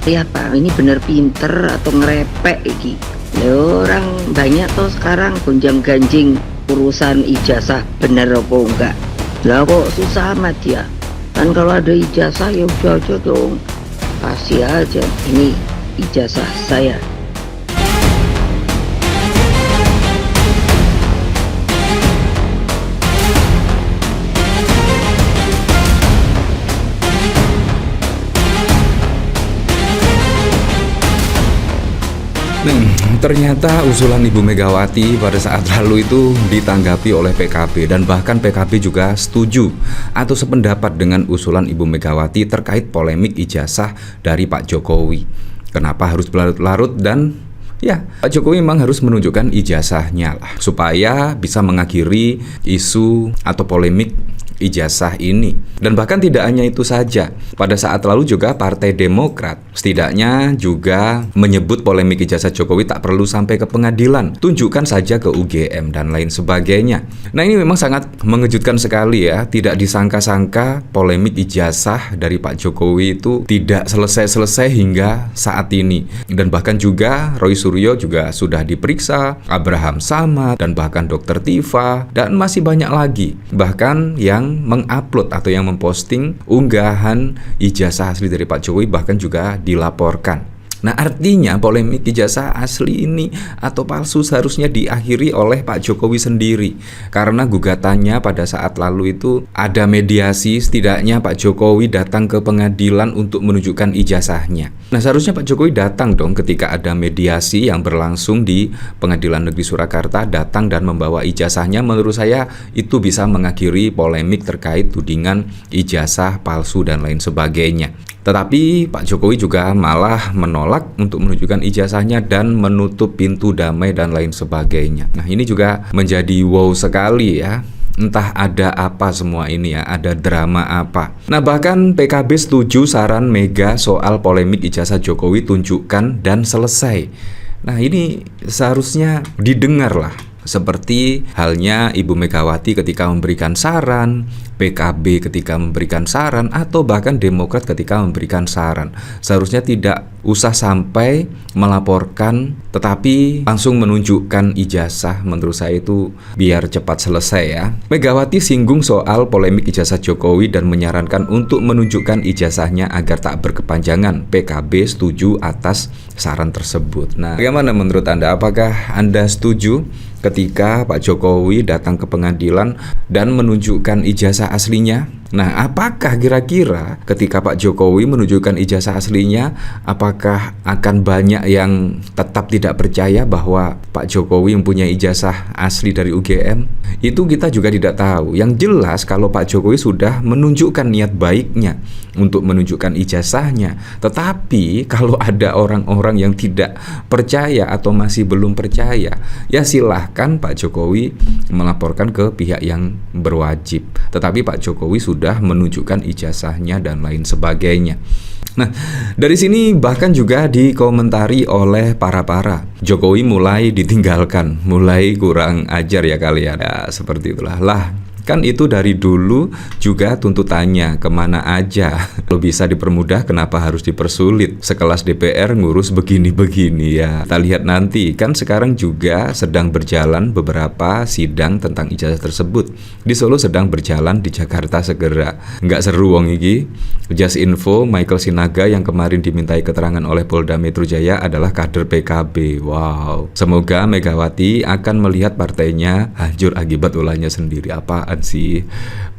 Ya Pak, ini bener pinter atau ngerepek iki? Ya orang banyak tuh sekarang gonjang ganjing urusan ijazah bener apa enggak. Lah kok susah amat ya? Kan kalau ada ijazah ya udah aja dong. Kasih aja, ini ijazah saya. Ternyata usulan Ibu Megawati pada saat lalu itu ditanggapi oleh PKB dan bahkan PKB juga setuju atau sependapat dengan usulan Ibu Megawati terkait polemik ijazah dari Pak Jokowi. Kenapa harus berlarut-larut dan ya, Pak Jokowi memang harus menunjukkan ijazahnya lah supaya bisa mengakhiri isu atau polemik ijazah ini. Dan bahkan tidak hanya itu saja, pada saat lalu juga Partai Demokrat setidaknya juga menyebut polemik ijazah Jokowi tak perlu sampai ke pengadilan, tunjukkan saja ke UGM dan lain sebagainya. Nah, ini memang sangat mengejutkan sekali ya. Tidak disangka-sangka polemik ijazah dari Pak Jokowi itu tidak selesai-selesai hingga saat ini. Dan bahkan juga Roy Suryo juga sudah diperiksa, Abraham Samad, dan bahkan Dr. Tifa, dan masih banyak lagi. Bahkan yang mengupload atau yang memposting unggahan ijazah asli dari Pak Jokowi bahkan juga dilaporkan. Nah, artinya polemik ijazah asli ini atau palsu seharusnya diakhiri oleh Pak Jokowi sendiri. Karena gugatannya pada saat lalu itu ada mediasi, setidaknya Pak Jokowi datang ke pengadilan untuk menunjukkan ijazahnya. Nah, seharusnya Pak Jokowi datang dong ketika ada mediasi yang berlangsung di Pengadilan Negeri Surakarta, datang dan membawa ijazahnya. Menurut saya itu bisa mengakhiri polemik terkait tudingan ijazah palsu dan lain sebagainya. Tetapi Pak Jokowi juga malah menolak untuk menunjukkan ijazahnya dan menutup pintu damai dan lain sebagainya. Nah, ini juga menjadi wow sekali ya. Entah ada apa semua ini ya, ada drama apa. Nah, bahkan PKB setuju saran Mega soal polemik ijazah Jokowi, tunjukkan dan selesai. Nah, ini seharusnya didengar lah. Seperti halnya Ibu Megawati ketika memberikan saran, PKB ketika memberikan saran, atau bahkan Demokrat ketika memberikan saran. Seharusnya tidak usah sampai melaporkan tetapi langsung menunjukkan ijazah. Menurut saya itu biar cepat selesai ya. Megawati singgung soal polemik ijazah Jokowi dan menyarankan untuk menunjukkan ijazahnya agar tak berkepanjangan. PKB setuju atas saran tersebut. Nah, bagaimana menurut Anda? Apakah Anda setuju ketika Pak Jokowi datang ke pengadilan dan menunjukkan ijazah aslinya? Nah, apakah kira-kira ketika Pak Jokowi menunjukkan ijazah aslinya, apakah akan banyak yang tetap tidak percaya bahwa Pak Jokowi mempunyai ijazah asli dari UGM? Itu kita juga tidak tahu. Yang jelas kalau Pak Jokowi sudah menunjukkan niat baiknya untuk menunjukkan ijazahnya. Tetapi kalau ada orang-orang yang tidak percaya atau masih belum percaya, ya silahkan Pak Jokowi melaporkan ke pihak yang berwajib. Tetapi Pak Jokowi sudah menunjukkan ijazahnya dan lain sebagainya. Nah, dari sini bahkan juga dikomentari oleh para Jokowi mulai ditinggalkan, mulai kurang ajar ya kalian. Ya, seperti itulah. Kan itu dari dulu juga tuntutannya, kemana aja. Kalau bisa dipermudah, kenapa harus dipersulit? Sekelas DPR ngurus begini-begini ya. Kita lihat nanti, kan sekarang juga sedang berjalan beberapa sidang tentang ijazah tersebut. Di Solo sedang berjalan, di Jakarta segera. Nggak seru wong iki. Just info, Michael Sinaga yang kemarin dimintai keterangan oleh Polda Metro Jaya adalah kader PKB. Wow. Semoga Megawati akan melihat partainya hancur akibat ulahnya sendiri. Apaan sih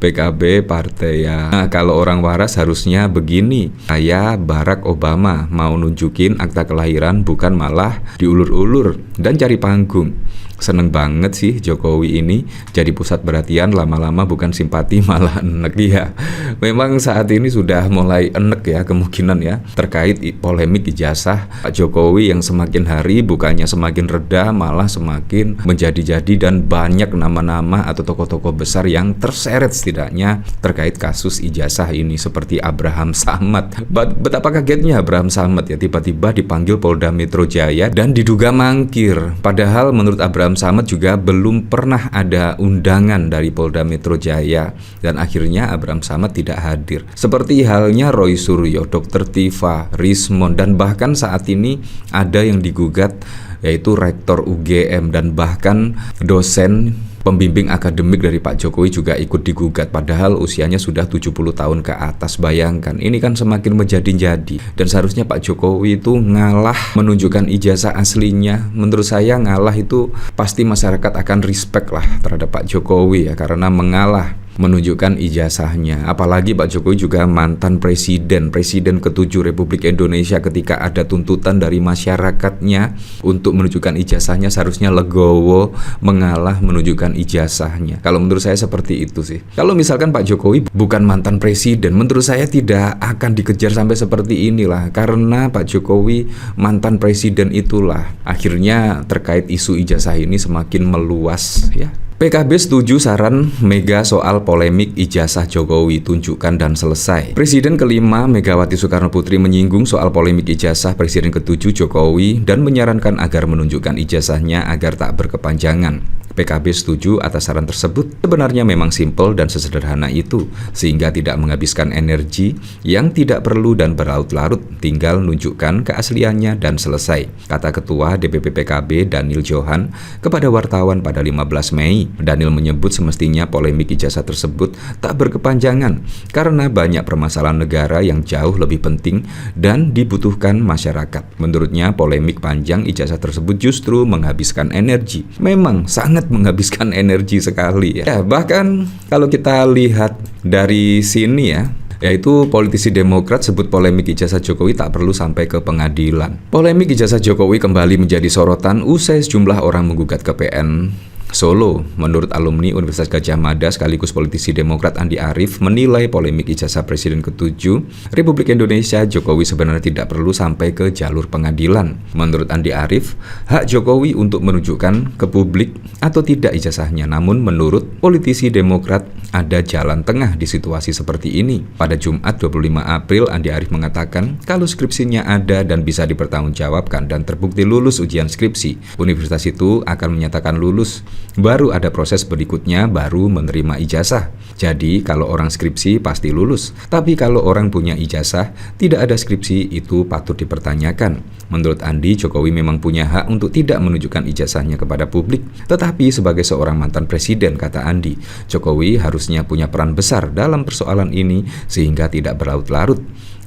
PKB partai ya? Nah, kalau orang waras harusnya begini. Saya Barack Obama mau nunjukin akta kelahiran, bukan malah diulur-ulur dan cari panggung. Seneng banget sih Jokowi ini jadi pusat perhatian, lama-lama bukan simpati malah enek ya. Memang saat ini sudah mulai enek ya kemungkinan ya terkait polemik ijazah Pak Jokowi yang semakin hari bukannya semakin reda malah semakin menjadi-jadi, dan banyak nama-nama atau tokoh-tokoh besar yang terseret setidaknya terkait kasus ijazah ini seperti Abraham Samad. Betapa kagetnya Abraham Samad ya tiba-tiba dipanggil Polda Metro Jaya dan diduga mangkir. Padahal menurut Abraham Abraham Samad juga belum pernah ada undangan dari Polda Metro Jaya dan akhirnya Abraham Samad tidak hadir. Seperti halnya Roy Suryo, Dr. Tifa, Rismon, dan bahkan saat ini ada yang digugat yaitu Rektor UGM dan bahkan dosen pembimbing akademik dari Pak Jokowi juga ikut digugat, padahal usianya sudah 70 tahun ke atas. Bayangkan, ini kan semakin menjadi-jadi. Dan seharusnya Pak Jokowi itu ngalah menunjukkan ijazah aslinya. Menurut saya ngalah itu pasti masyarakat akan respect lah terhadap Pak Jokowi ya, karena mengalah menunjukkan ijazahnya. Apalagi Pak Jokowi juga mantan presiden ke-7 Republik Indonesia. Ketika ada tuntutan dari masyarakatnya untuk menunjukkan ijazahnya, seharusnya legowo mengalah menunjukkan ijazahnya. Kalau menurut saya seperti itu sih. Kalau misalkan Pak Jokowi bukan mantan presiden, menurut saya tidak akan dikejar sampai seperti inilah, karena Pak Jokowi mantan presiden itulah akhirnya terkait isu ijazah ini semakin meluas ya. PKB setuju saran Mega soal polemik ijazah Jokowi, tunjukkan dan selesai. Presiden kelima Megawati Soekarno Putri menyinggung soal polemik ijazah Presiden ke-7 Jokowi dan menyarankan agar menunjukkan ijazahnya agar tak berkepanjangan. PKB setuju atas saran tersebut. Sebenarnya memang simpel dan sesederhana itu, sehingga tidak menghabiskan energi yang tidak perlu dan berlarut-larut, tinggal nunjukkan keasliannya dan selesai, kata Ketua DPP PKB Daniel Johan kepada wartawan pada 15 Mei. Daniel menyebut semestinya polemik ijazah tersebut tak berkepanjangan karena banyak permasalahan negara yang jauh lebih penting dan dibutuhkan masyarakat. Menurutnya polemik panjang ijazah tersebut justru menghabiskan energi. Memang sangat menghabiskan energi sekali ya. Bahkan kalau kita lihat dari sini ya, yaitu politisi Demokrat sebut polemik ijazah Jokowi tak perlu sampai ke pengadilan. Polemik ijazah Jokowi kembali menjadi sorotan usai sejumlah orang menggugat ke PN Solo. Menurut alumni Universitas Gadjah Mada sekaligus politisi Demokrat Andi Arief menilai polemik ijazah Presiden ke-7 Republik Indonesia Jokowi sebenarnya tidak perlu sampai ke jalur pengadilan. Menurut Andi Arief, hak Jokowi untuk menunjukkan ke publik atau tidak ijazahnya. Namun menurut politisi Demokrat ada jalan tengah di situasi seperti ini. Pada Jumat 25 April, Andi Arief mengatakan kalau skripsinya ada dan bisa dipertanggungjawabkan dan terbukti lulus ujian skripsi, universitas itu akan menyatakan lulus. Baru ada proses berikutnya, baru menerima ijazah. Jadi kalau orang skripsi pasti lulus. Tapi kalau orang punya ijazah, tidak ada skripsi, itu patut dipertanyakan. Menurut Andi, Jokowi memang punya hak untuk tidak menunjukkan ijazahnya kepada publik. Tetapi sebagai seorang mantan presiden, kata Andi, Jokowi harusnya punya peran besar dalam persoalan ini sehingga tidak berlarut-larut.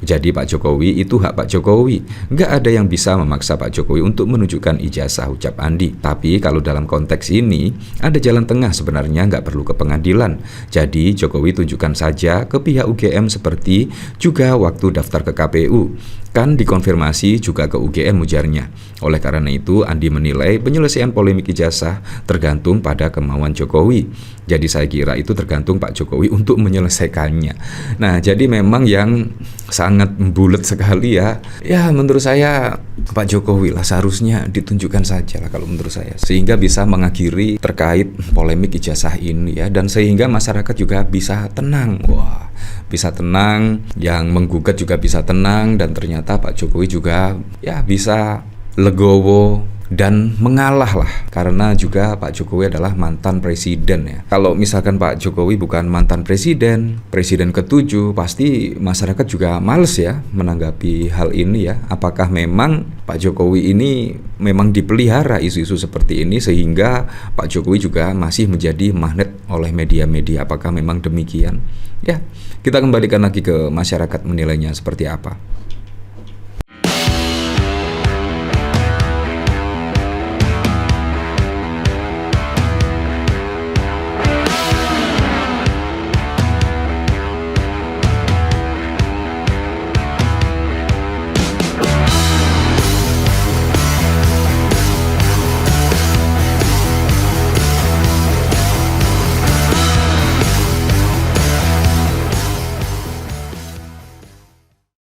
Jadi Pak Jokowi itu hak Pak Jokowi. Nggak ada yang bisa memaksa Pak Jokowi untuk menunjukkan ijazah, ucap Andi. Tapi kalau dalam konteks ini, ada jalan tengah, sebenarnya nggak perlu ke pengadilan. Jadi Jokowi tunjukkan saja ke pihak UGM seperti juga waktu daftar ke KPU. Kan dikonfirmasi juga ke UGM ujarnya. Oleh karena itu, Andi menilai penyelesaian polemik ijazah tergantung pada kemauan Jokowi. Jadi saya kira itu tergantung Pak Jokowi untuk menyelesaikannya. Nah, jadi memang yang sangat bulat sekali ya. Ya menurut saya Pak Jokowi lah seharusnya ditunjukkan saja lah kalau menurut saya. Sehingga bisa mengakhiri terkait polemik ijazah ini ya. Dan sehingga masyarakat juga bisa tenang. Wah, bisa tenang, yang menggugat juga bisa tenang, dan ternyata Pak Jokowi juga ya bisa legowo dan mengalah lah, karena juga Pak Jokowi adalah mantan presiden ya. Kalau misalkan Pak Jokowi bukan mantan presiden, presiden ke-7, pasti masyarakat juga males ya menanggapi hal ini ya. Apakah memang Pak Jokowi ini memang dipelihara isu-isu seperti ini sehingga Pak Jokowi juga masih menjadi magnet oleh media-media? Apakah memang demikian? Ya, kita kembalikan lagi ke masyarakat menilainya seperti apa.